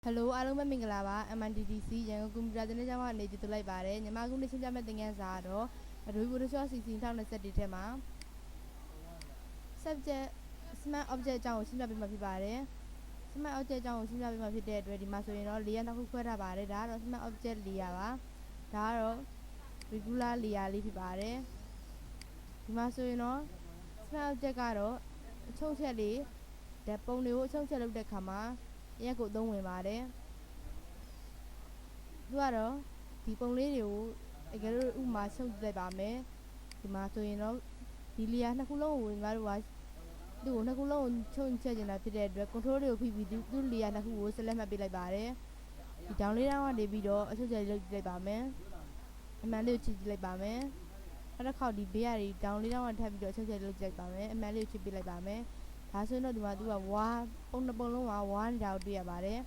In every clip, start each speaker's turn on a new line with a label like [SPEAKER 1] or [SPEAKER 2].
[SPEAKER 1] Hello အားလုံးပဲမင်္ဂလာပါ MITDC ရန်ကုန်ကွန်ပျူတာသင်တန်းကျောင်းကနေကြိုဆိုလိုက်ပါတယ်ညီမအခုနေ့ရှင်းပြမယ့်သင်ခန်းစာကတော့ Adobe Photoshop CC 2021ထဲမှာ subject smart object အကြောင်းကိုရှင်းပြပေးမှာဖြစ်ပါတယ် smart object အကြောင်းကိုရှင်းပြပေးမှာဖြစ်တဲ့အတွက်ဒီမှာဆိုရင်တော့ layer နှစ်ခုခွဲထားပါတယ်ဒါကတော့ smart object layer ပါဒါကတော့ regular layer လေးဖြစ်ပါတယ်ဒီမှာဆိုရင်တော့ smart object ကတော့အချုပ်ချက်လေးဓာတ်ပုံတွေကိုအချုပ်ချက်လုပ်တဲ့အခါမှာရက်ကိုသုံးဝင်ပါတယ်သူကတော့ဒီပုံလေးတွေကိုတကယ်လို့ဥမာချုပ်ကြည့်လိုက်ပါမယ်ဒီမှာဆိုရင်တော့ဒီလီယာနှစ်ခုလုံးကိုညီမတို့ကသူ့ကိုနှစ်ခုလုံးကိုချုပ်ချက်နေတာဖြစ်တဲ့အတွက် control တွေကိုဖိပြီးသူ့လီယာနှစ်ခုကို select မှတ်ပေးလိုက်ပါတယ်ဒီ down လေးတောင်းကနေပြီးတော့အချုပ်ချက်လုပ်ကြည့်လိုက်ပါမယ်အမှန်လေးကိုချစ်ကြည့်လိုက်ပါမယ်နောက်တစ်ခေါက်ဒီဘေးကနေ down လေးတောင်းကထပ်ပြီးတော့အချုပ်ချက်လုပ်ကြည့်လိုက်ပါမယ်အမှန်လေးကိုချစ်ပေးလိုက်ပါမယ်ဒါဆိုရင်တော့ဒီမှာသူကဝါပုံတစ်ပုံလုံးကဝါနေတာကိုတွေ့ရပါတယ်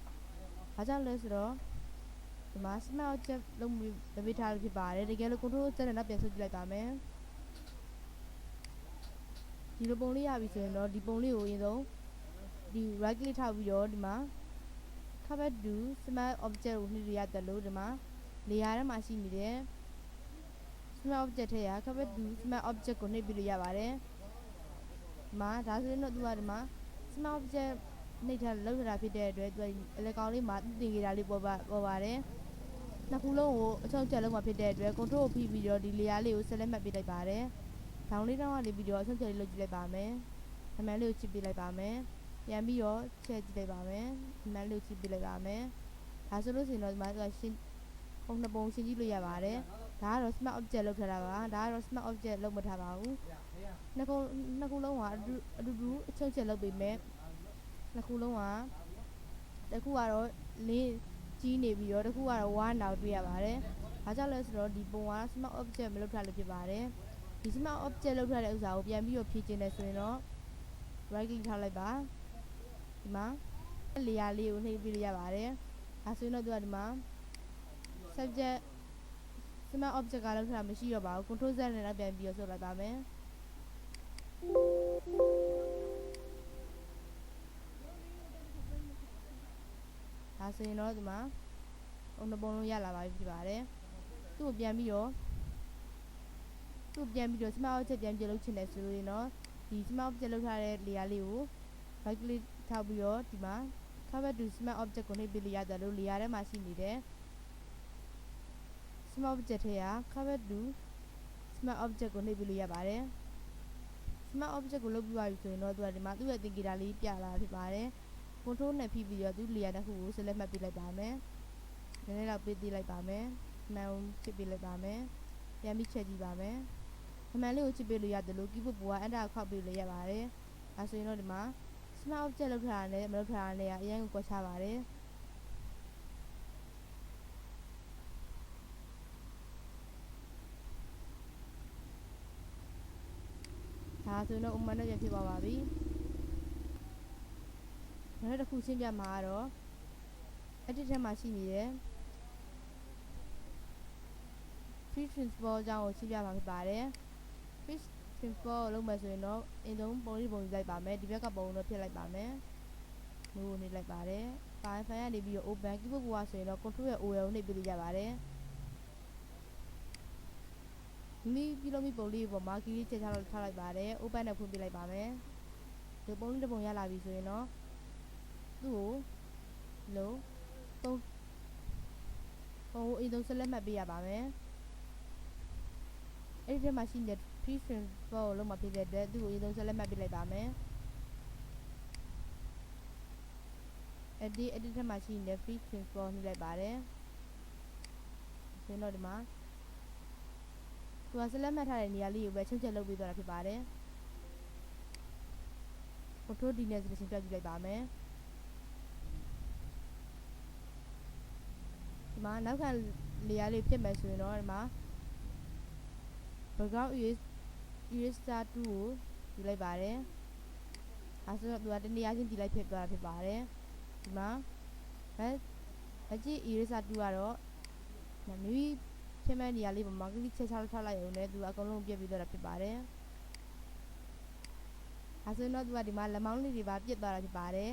[SPEAKER 1] ဘာကြောင့်လဲဆိုတော့ဒီမှာ smart object လုံးပေးထားလို့ဖြစ်ပါတယ်တကယ်လို့ control စက်နဲ့နောက်ပြန်ဆုပ်ကြည့်လိုက်ပါမယ်ဒီလိုပုံလေးရပြီဆိုရင်တော့ဒီပုံလေးကိုအရင်ဆုံးဒီ right click ထောက်ပြီးတော့ဒီမှာ cover to smart object ကိုနှိပ်ရရတယ်လို့ဒီမှာ layer ထဲမှာရှိနေတဲ့ smart object ထဲက cover to smart object ကိုနှိပ်ပြီးလို့ရပါတယ်ဒီမှာဒါဆိုရင်တော့သူကဒီမှာ smart object နှိပ်ထားလောက်ထားတာဖြစ်တဲ့အတွက်သူကအလဲကောင်လေးမှာသင်္ကေတလေးပေါ်ပါတယ်နှစ်ခုလုံးကိုအချုပ်ချက်လုံးမှာဖြစ်တဲ့အတွက် control ကိုဖိပြီးတော့ဒီ layer လေးကို select မှတ်ပေးလိုက်ပါတယ်။down လေးတောင်းကနေပြီးတော့အချုပ်ချက်လေးလုပ်ကြည့်လိုက်ပါမယ်။အမှန်လေးကိုချစ်ပေးလိုက်ပါမယ်။ပြန်ပြီးတော့ချက်ကြည့်လိုက်ပါမယ်။အမှန်လေးကိုချစ်ပေးလိုက်ပါမယ်။ဒါဆိုလို့ရှိရင်တော့ဒီမှာကရှင်းပုံနှစ်ပုံရှင်းကြည့်လို့ရပါတယ်။ဒါကတော့ smart object လုပ်ထားတာပါ။ဒါကတော့ smart object လုပ်မထားပါဘူး။နှစ်ခုလုံးကအတူတူအချုပ်ချက်လုပ်ပေးမယ်။နှစ်ခုလုံးကတစ်ခုကတော့လေးကြီးနေပြီးတော့တစ်ခုကတော့ဝါနောက်တွေ့ရပါတယ်။ဘာကြောင့်လဲဆိုတော့ဒီပုံက smart object မလုပ်ထားလို့ဖြစ်ပါတယ်။ဒီ smart object လုပ်ထားတဲ့ဥစ္စာကိုပြန်ပြီးတော့ဖြည့်ကျင်နေဆိုရင်တော့ right click ထားလိုက်ပါဒီမှာ layer လေးကိုနှိပ်ပြီးလို့ရပါတယ်။ဒါဆိုရင်တော့သူကဒီမှာ subject smart object ကလုပ်ထားတာမရှိတော့ပါဘူး။ control Z နဲ့တော့ပြန်ပြီးတော့ဆုပ်လိုက်ပါမယ်။ဒါဆိုရင်တော့ဒီမှာပုံတစ်ပုံလုံးရလာပါပြီဖြစ်ပါတယ်သူ့ကိုပြန်ပြီးတော့ smart object ပြန်လုပ်ချင်တယ်ဆိုရင်တော့ဒီ smart object လုပ်ထားတဲ့ layer လေးကို right click ထောက်ပြီးတော့ဒီမှာ cover to smart object ကိုနှိပ်ပေးလို့ရတယ်လို့ layer ထဲမှာရှိနေတဲ့ smart object ထဲက cover to smart object ကိုနှိပ်ပေးလို့ရပါတယ် smart object ကိုလုပ်ပြီးသွားပြီဆိုရင်တော့သူကဒီမှာသူ့ရဲ့သင်္ကေတလေးပြလာဖြစ်ပါတယ် control နဲ့ဖိပြီးတော့သူ့ layer တစ်ခုကို select မှတ်ပေးလိုက်ပါမယ်နည်းနည်းတော့ပေးသေးလိုက်ပါမယ်မှန်ချစ်ပေးလိုက်ပါမယ်ပြန်ပြီးချက်ကြည့်ပါမယ်အမှန်လေးကိုချစ်ပေးလို့ရတယ်လို့ keyboard ပေါ်က enter ခောက်ပေးလို့ရပါတယ်ဒါဆိုရင်တော့ဒီမှာ smart object လုပ်ထားတာနဲ့မလုပ်ထားတာနဲ့အရင်ကကွာခြားပါတယ်ဒါဆိုရင်တော့ဥမာနဲ့ပြန်ဖြစ်သွားပါပြီနောက်တစ်ခုရှင်းပြမှာကတော့ edit ထဲမှာရှိနေတဲ့ free transfer အကြောင်းကိုရှင်းပြမှာဖြစ်ပါတယ် free transfer ကိုလုပ်မယ်ဆိုရင်တော့အရင်ဆုံးပုံလေးပုံယူလိုက်ပါမယ်ဒီဘက်ကပုံတော့ဖြစ်လိုက်ပါမယ်လို့နေလိုက်ပါတယ် file ကနေပြီးတော့ open keyboard ပေါ်ကဆိုရင်တော့ control ရဲ့ OL ကိုနှိပ်ပေးလို့ရပါတယ်မိပြီးလို့မိပုံလေးပေါ်မှာ key လေးချက်ထားလိုက်ပါတယ် open နဲ့ဖွင့်ပြလိုက်ပါမယ်ဒီပုံလေးတစ်ပုံရလာပြီဆိုရင်တော့သူ့ကိုလို့ပုံကိုအရင်ဆုံး select မှတ်ပေးရပါမယ်အဲ့ဒီထဲမှာရှိနေတဲ့ free transfer ကိုလုံးမဖြစ်တဲ့အတွက်သူ့ကိုအရင်ဆုံး select မှတ်ပေးလိုက်ပါမယ်အဲ့ဒီထဲမှာရှိနေတဲ့ free transfer နှိပ်လိုက်ပါတယ်ဆိုရင်တော့ဒီမှာသူက select မှတ်ထားတဲ့နေရာလေးကိုပဲချုပ်ချက်လုပ်ပေးသွားတာဖြစ်ပါတယ် control D နဲ့ selection ပြကြည့်လိုက်ပါမယ်ဒီမှာနောက်ခံ layer လေးဖြစ်မယ်ဆိုရင်တော့ဒီမှာ background eraser 2ကိုယူလိုက်ပါတယ်အဲဆိုတော့သူကတနေရာချင်းဒီလိုက်ဖြစ်သွားတာဖြစ်ပါတယ်ဒီမှာလက်ကြည့် eraser 2ကတော့မိဖြစ်မဲ့နေရာလေးပေါ်မှာ click ချက်ထားလိုက်ရုံနဲ့သူအကုန်လုံးပြတ်ပြီးသွားတာဖြစ်ပါတယ်အဲဆိုတော့သူကဒီမှာလက်မောင်းလေးတွေပါပြတ်သွားတာဖြစ်ပါတယ်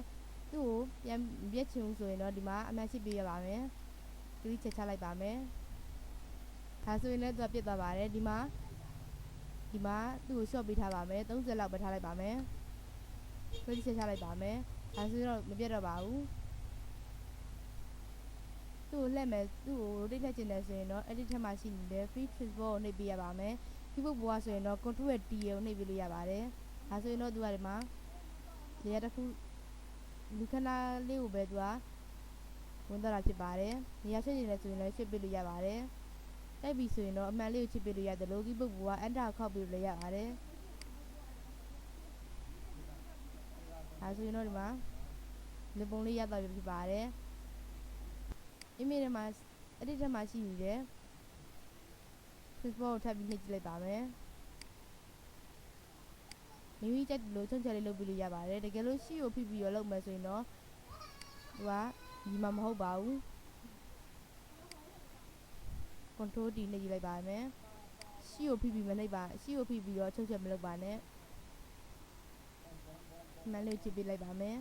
[SPEAKER 1] သူ သူ့ကိုပြန်ပြက်ချင်ဘူးဆိုရင်တော့ဒီမှာအမှန်ရှိပေးရပါမယ်ကလစ်ချက်ချလိုက်ပါမယ်ဒါဆိုရင်လည်းသူကပြတ်သွားပါတယ်ဒီမှာသူ့ကို short ပေးထားပါမယ်30လောက်ပဲထားလိုက်ပါမယ်ကလစ်ချက်ချလိုက်ပါမယ်ဒါဆိုရင်တော့မပြတ်တော့ပါဘူးသူ့ကိုလှည့်မယ်သူ့ကို rotate လှည့်ချင်တယ်ဆိုရင်တော့ edit ထက်မှရှိနေတဲ့ free transport ကိုနှိပ်ပေးရပါမယ် keyboard ပေါ်ကဆိုရင်တော့ control ရဲ့ T ကိုနှိပ်ပေးလို့ရပါတယ်ဒါဆိုရင်တော့သူကဒီမှာနေရာတစ်ခုလူခဏလေးကိုပဲသူကဝင်သွားတာဖြစ်ပါတယ်နေရာချက်ချင်တယ်ဆိုရင်လည်းချစ်ပေးလို့ရပါတယ်တိုက်ပြီဆိုရင်တော့အမှန်လေးကိုချစ်ပေးလို့ရတယ်လို့ keyboard ပေါ်က enter ကိုခောက်ပေးလို့ရပါတယ်ဒါဆိုရင်တော့ဒီမှာလေပုံလေးရတော့ဖြစ်ပါတယ် image ထဲမှာ edit ထဲမှာရှိနေတဲ့ transport ကိုထပ်ပြီးနှိပ်ကြည့်လိုက်ပါမယ်မိမိကြိုက်လို့ချုံချက်လေးလုပ်ပြီးလို့ရပါတယ်တကယ်လို့ရှီကိုဖိပြီးတော့လုပ်မယ်ဆိုရင်တော့သူကဒီမှာမဟုတ်ပါဘူး control D နှိပ်ကြည့်လိုက်ပါမယ်ရှီကိုဖိပြီးမနှိပ်ပါရှီကိုဖိပြီးတော့ချုံချက်မလုပ်ပါနဲ့မှန်လေးချစ်ပေးလိုက်ပါမယ်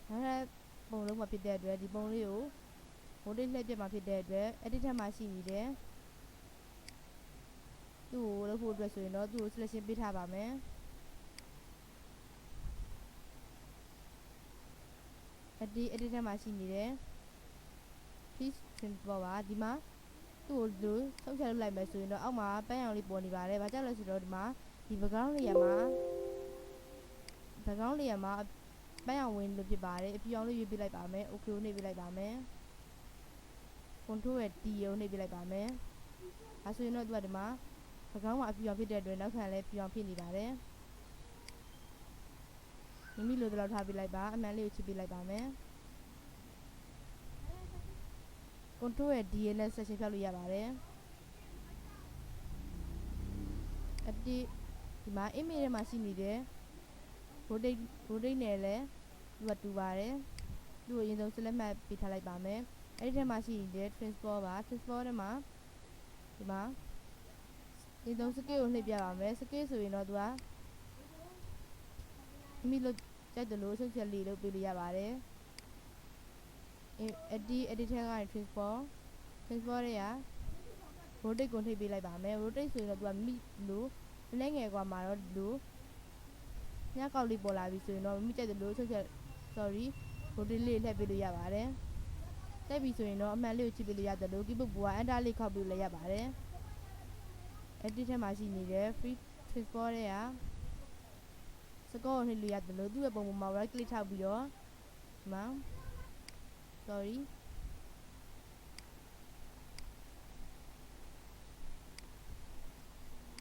[SPEAKER 1] နောက်ထပ်ပုံလုံးမှာဖြစ်တဲ့အတွက်ဒီပုံလေးကို rotate လှည့်ပြတ်မှာဖြစ်တဲ့အတွက် edit ထက်မှာရှိနေတဲ့သူ့ကိုလုပ်ဖို့အတွက်ဆိုရင်တော့သူ့ကို selection ပေးထားပါမယ်edit ထက်မှာရှိနေတဲ့ please transport ပါဒီမှာသူ့ကိုလူဆုံးဖြတ်လုပ်လိုက်မယ်ဆိုရင်တော့အောက်မှာပန်းရောင်လေးပေါ်နေပါတယ်ဘာကြောင့်လဲဆိုတော့ဒီမှာဒီ background layer မှာပန်းရောင်ဝင်လို့ဖြစ်ပါတယ်အဖြူအောင်လေးရွေးပြလိုက်ပါမယ် okay ကိုနှိပ်ပြလိုက်ပါမယ် control ရဲ့ T ကိုနှိပ်ပြလိုက်ပါမယ်ဒါဆိုရင်တော့သူကဒီမှာbackground မှာအဖြူအောင်ဖြစ်တဲ့အတွက်နောက်ခံလည်းဖြူအောင်ဖြစ်နေပါတယ်မိမိလိုသလောက်ထားပြလိုက်ပါအမှန်လေးကိုချစ်ပြလိုက်ပါမယ် control ရဲ့ D နဲ့ section ဖြောက်လို့ရပါတယ်ဒီမှာ image ထဲမှာရှိနေတဲ့ rotate နဲ့လည်းသူကတူပါတယ်သူ့ကိုအရင်ဆုံး select မှတ်ပေးထားလိုက်ပါမယ်အဲ့ဒီထဲမှာရှိနေတဲ့ transport ပါ transport ထဲမှာဒီမှာအရင်ဆုံး scale ကိုနှိပ်ပြပါမယ် scale ဆိုရင်တော့သူကမိမိလိုကြိုက်တယ်လို့အချုပ်ချက်လေးလုပ်ပေးလို့ရပါတယ် edit ထဲကနေ transport တွေက rotate ကိုနှိပ်ပေးလိုက်ပါမယ် rotate ဆိုရင်တော့သူကမိမိလိုနည်းငယ်กว่าမှာတော့ဒီလိုညကောက်လေးပေါ်လာပြီဆိုရင်တော့မိမိကြိုက်တယ်လို့အချုပ်ချက် rotate လေးလှည့်ပေးလို့ရပါတယ်တိုက်ပြီဆိုရင်တော့အမှန်လေးကိုချစ်ပေးလို့ရတယ်လို့ keyboard ပေါ်က enter လေးခောက်ပေးလို့ရပါတယ် edit ထဲမှာရှိနေတဲ့ free transport တွေက score ကိုနှိပ်လို့ရတယ်လို့သူ့ရဲ့ပုံပေါ်မှာ right click ထောက်ပြီးတော့ဒီမှာသူ့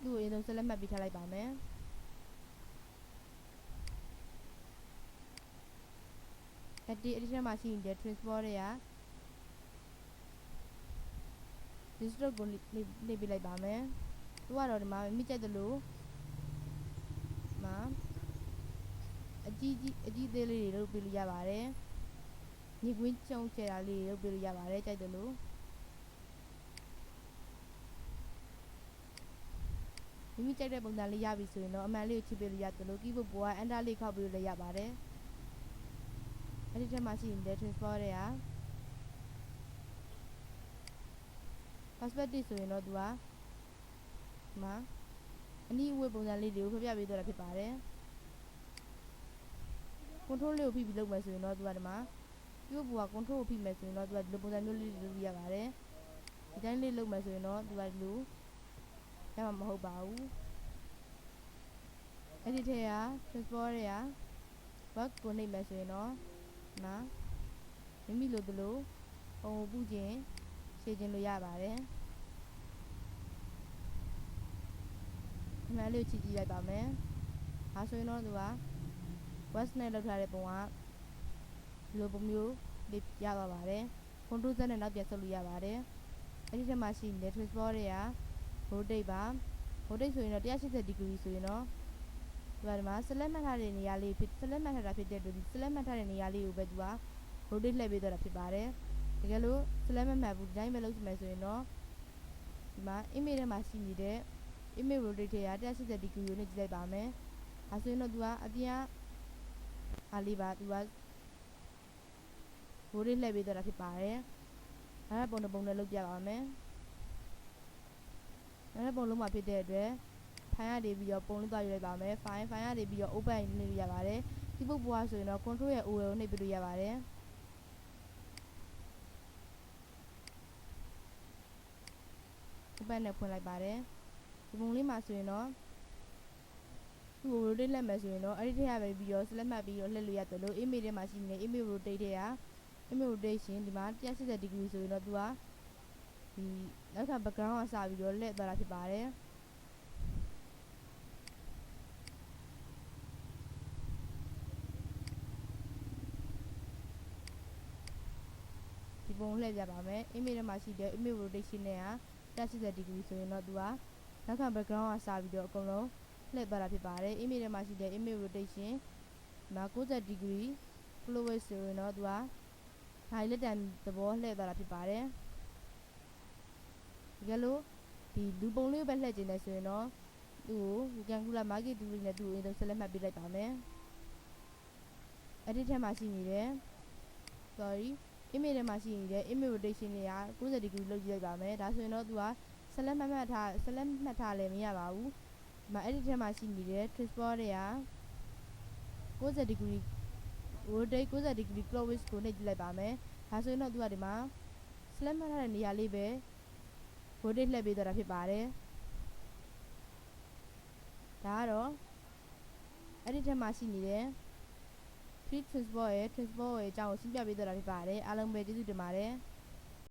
[SPEAKER 1] ကိုအရင်ဆုံး select မှတ်ပြီးထားလိုက်ပါမယ် edit ထဲမှာရှိနေတဲ့ transport တွေက distort ကိုနှိပ်ပေးလိုက်ပါမယ်သူကတော့ဒီမှာမိကြိုက်တယ်လို့ဒီမှာအကြီးသေးလေးတွေလုပ်ပေးလို့ရပါတယ်ညကွင်းချုံချဲတာလေးတွေလုပ်ပေးလို့ရပါတယ်ကြိုက်တယ်လို့မိမိကြိုက်တဲ့ပုံစံလေးရပြီဆိုရင်တော့အမှန်လေးကိုချစ်ပေးလို့ရတယ်လို့ keyboard ပေါ်က enter လေးခောက်ပေးလို့ရပါတယ်အဲ့ဒီထဲမှာရှိနေတဲ့ transport တွေက perspective ဆိုရင်တော့သူကဒီမှာအနည်းအဝေးပုံစံလေးတွေကိုဖျက်ပြပေးသွားတာဖြစ်ပါတယ် control လေးကိုဖိပြီးလုပ်မယ်ဆိုရင်တော့သူကဒီမှာ keyboard ပေါ်က control ကိုဖိမယ်ဆိုရင်တော့သူကဒီလိုပုံစံမျိုးလေးတွေလုပ်ရပါတယ်ဒီတိုင်းလေးလုပ်မယ်ဆိုရင်တော့သူကဒီလိုရမှာမဟုတ်ပါဘူးအဲ့ဒီထဲက transport တွေက back ကိုနှိပ်မယ်ဆိုရင်တော့ဒီမှာမိမိလိုသလိုပုံကိုပူခြင်းရှည်ခြင်းလို့ရပါတယ်အမှန်လေးကိုချစ်ကြည့်လိုက်ပါမယ်ဒါဆိုရင်တော့သူက west နဲ့လောက်ထားတဲ့ပုံကဒီလိုပုံမျိုးလေးရသွားပါတယ် control Z နဲ့နောက်ပြန်ဆုပ်လို့ရပါတယ်အဲ့ဒီထဲမှာရှိနေတဲ့ transport တွေက rotate ပါ rotate ဆိုရင်တော့180 degree ဆိုရင်တော့ဒီမှာ select မှတ်ထားတဲ့နေရာလေးဖြစ် select မှတ်ထားတာဖြစ်တဲ့အတွက်ဒီ select မှတ်ထားတဲ့နေရာလေးကိုပဲသူက rotate လှည့်ပေးသွားတာဖြစ်ပါတယ်တကယ်လို့ select မမှတ်ဘူးဒီတိုင်းပဲလုပ်မယ်ဆိုရင်တော့ဒီမှာ image ထဲမှာရှိနေတဲ့ image rotate တွေက180 degree ကိုနှိပ်ကြည့်လိုက်ပါမယ်ဒါဆိုရင်တော့သူကအပြင်က အားလေးပါသူကဘိုးလေးလှည့်ပေးတော့တာဖြစ်ပါတယ်နောက်ပုံတစ်ပုံနဲ့လုပ်ပြပါမယ်နောက်ပုံလုံးမှာဖြစ်တဲ့အတွက်ဖိုင်ရနေပြီးတော့ပုံလေးသွားယူလိုက်ပါမယ်ဖိုင်ရနေပြီးတော့ open နေလို့ရပါတယ်ဒီပုတ်ပွားဆိုရင်တော့ control ရဲ့ O ကိုနှိပ်ပြလို့ရပါတယ်open နဲ့ဖွင့်လိုက်ပါတယ်ဒီပုံလေးမှာဆိုရင်တော့သူ့ကို rotate လက်မယ်ဆိုရင်တော့အဲ့ဒီထည့်ရပဲပြီးတော့ select မှတ်ပြီးတော့လှည့်လို့ရတယ်လို့ image ထဲမှာရှိနေတဲ့ image rotate ထဲက image rotation ဒီမှာ180 degree ဆိုရင်တော့သူကဒီနောက်ထပ် background ကစပြီးတော့လှည့်သွားတာဖြစ်ပါတယ်ဒီပုံလှည့်ပြပါမယ် image ထဲမှာရှိတဲ့ image rotation နဲ့က180 degree ဆိုရင်တော့သူကနောက်ထပ် background ကစပြီးတော့အကုန်လုံးလှည့်သွားတာဖြစ်ပါတယ် image ထဲမှာရှိတဲ့ image rotation ဒီမှာ90 degree close ဆိုရင်တော့သူကဒါလက်တံသဘောလှည့်သွားတာဖြစ်ပါတယ်ဒီကလို့ဒီလူပုံလေးပဲလှည့်ကျင်နေဆိုရင်တော့သူ့ကိုကန်ကူလာ market 2နဲ့သူ့ကိုအရင်ဆုံး select မှတ်ပေးလိုက်ပါမယ်အဲ့ဒီထဲမှာရှိနေတဲ့ sorry image ထဲမှာရှိနေတဲ့ image rotation တွေက90 degree လောက်ကြည့်လိုက်ပါမယ်ဒါဆိုရင်တော့သူက select မှတ်ထားလည်းမရပါဘူးဒီမှာအဲ့ဒီထဲမှာရှိနေတဲ့ transport တွေက90 degree rotate 90 degree clockwise ကိုနှိပ်ကြည့်လိုက်ပါမယ်ဒါဆိုရင်တော့သူကဒီမှာ select မှတ်ထားတဲ့နေရာလေးပဲ rotate လှည့်ပေးသွားတာဖြစ်ပါတယ်ဒါကတော့အဲ့ဒီထဲမှာရှိနေတဲ့ free transport ရဲ့အကြောင်းကိုရှင်းပြပေးသွားတာဖြစ်ပါတယ်အားလုံးပဲကျေးဇူးတင်ပါတယ်